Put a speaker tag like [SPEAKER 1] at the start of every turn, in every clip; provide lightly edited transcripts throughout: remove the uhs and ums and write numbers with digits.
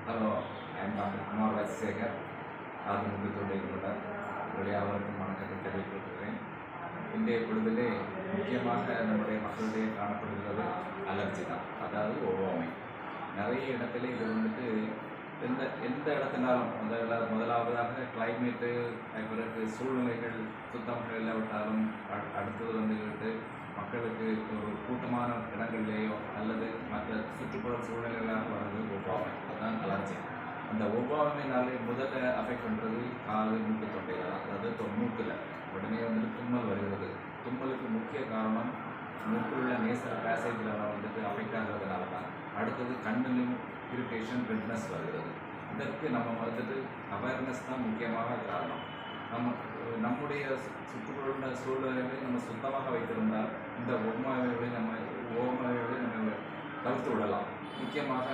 [SPEAKER 1] Hello, I am Dr. Kumar Rajasekhar, ஆரம்பத்தோடு கூட வெளியாளருக்கும் வணக்கத்தை தெரிவித்துக் கொள்கிறேன். இன்றைய பொழுதிலே முக்கியமாக நம்முடைய மக்களிடையே காணப்படுகிறது அலர்ஜி தான், அதாவது ஒவ்வாமை. நிறைய இடத்துல இது வந்துட்டு எந்த இடத்துனாலும் முதலாவதாக கிளைமேட்டு, பிறகு சூழ்நிலைகள் சுத்தமாக இல்லாவிட்டாலும் அடுத்தது வந்துக்கிட்டு மக்களுக்கு ஒரு கூட்டமான இடங்கள்லேயோ அல்லது மற்ற சுற்றுப்புற சூழ்நிலைகளாக வர்றது ஒவ்வாமை, அதுதான் அலர்ஜி. அந்த ஒவ்வாமைனாலே முதல்ல அஃபெக்ட் பண்ணுறது காது மூக்கு தொண்டைகள் தான், அதாவது மூக்கில் உடனே வந்துட்டு தும்மல் வருகிறது. தும்மலுக்கு முக்கிய காரணம் மூக்குள்ள நேசர் பேசேஜில் வந்துட்டு அஃபெக்ட் ஆகிறதுனால தான். அடுத்தது கண்ணிலும் இரிட்டேஷன், ரெட்னஸ் வருகிறது. இதற்கு நம்ம வந்துட்டு அவேர்னஸ் தான் முக்கியமான காரணம். நம்முடைய சுற்றுப்புற சூழ்நிலைகளை நம்ம சுத்தமாக வைத்திருந்தால் இந்த ஒவ்வாமைகளை நம்ம தவிர்த்து விடலாம். முக்கியமாக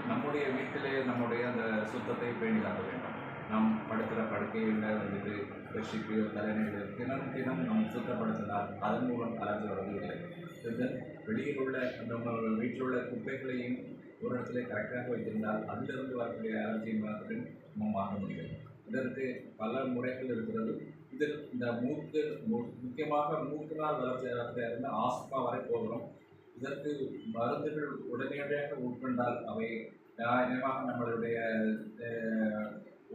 [SPEAKER 1] நம்முடைய வீட்டிலே நம்முடைய அந்த சுத்தத்தை பேணி காக்க வேண்டும். நாம் படுக்கிற படுக்கையில் வந்துட்டு பெட்ஷீட்டு, தலைநீர் தினம் நாம் சுத்தப்படுத்தினால் அதன் மூலம் அலர்ஜி வருவதில்லை. வெளியில் உள்ள நம்ம வீட்டில் உள்ள குப்பைகளையும் ஒரு இடத்துல கரெக்டாக வைத்திருந்தால் அதிலிருந்து வரக்கூடிய அலர்ஜி மாதிரி நம்ம மாற்ற முடியும். இதற்கு பல முறைகள் இருக்கிறது. இதில் இந்த முக்கியமாக மூக்கினால் வளர்ச்சி இருந்து ஆஸ்துமா வரை போகிறோம். இதற்கு மருந்துகள் உடனடியாக உட்கொண்டால் அவை நியாயமாக நம்மளுடைய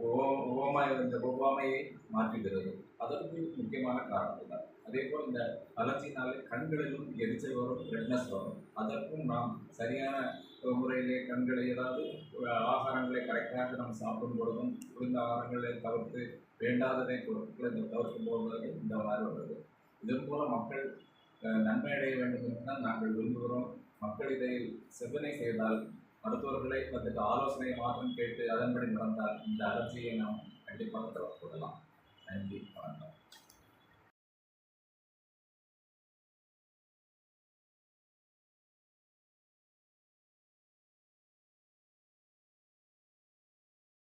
[SPEAKER 1] ஒவ்வாமையை மாற்றுகிறது. அதற்கு முக்கியமான காரணம் தான். அதே போல் இந்த அலர்ஜினாலே கண்களிலும் எரிச்சல் வரும், ரெட்னஸ் வரும். அதற்கும் நாம் சரியான முறையிலே கண்களை, ஏதாவது ஆகாரங்களை கரெக்டாக நாம் சாப்பிடும் பொழுதும் குளிர்ந்த ஆகாரங்களை தவிர்த்து வேண்டாததை பொருட்களை தவிர்க்கும் போது இந்த மாதிரி வருது. இதன் மூலம் மக்கள் நன்மை அடைய வேண்டும் என்று தான் நாங்கள் விரும்புகிறோம். மக்கள் இதை செவ்வனை செய்தால், மருத்துவர்களை வந்துட்டு ஆலோசனை மாற்றம் கேட்டு அதன்படி நடந்தால் இந்த அலர்ஜியை நாம் கண்டிப்பாக தவிர்த்து விடலாம். நன்றி, வணக்கம்.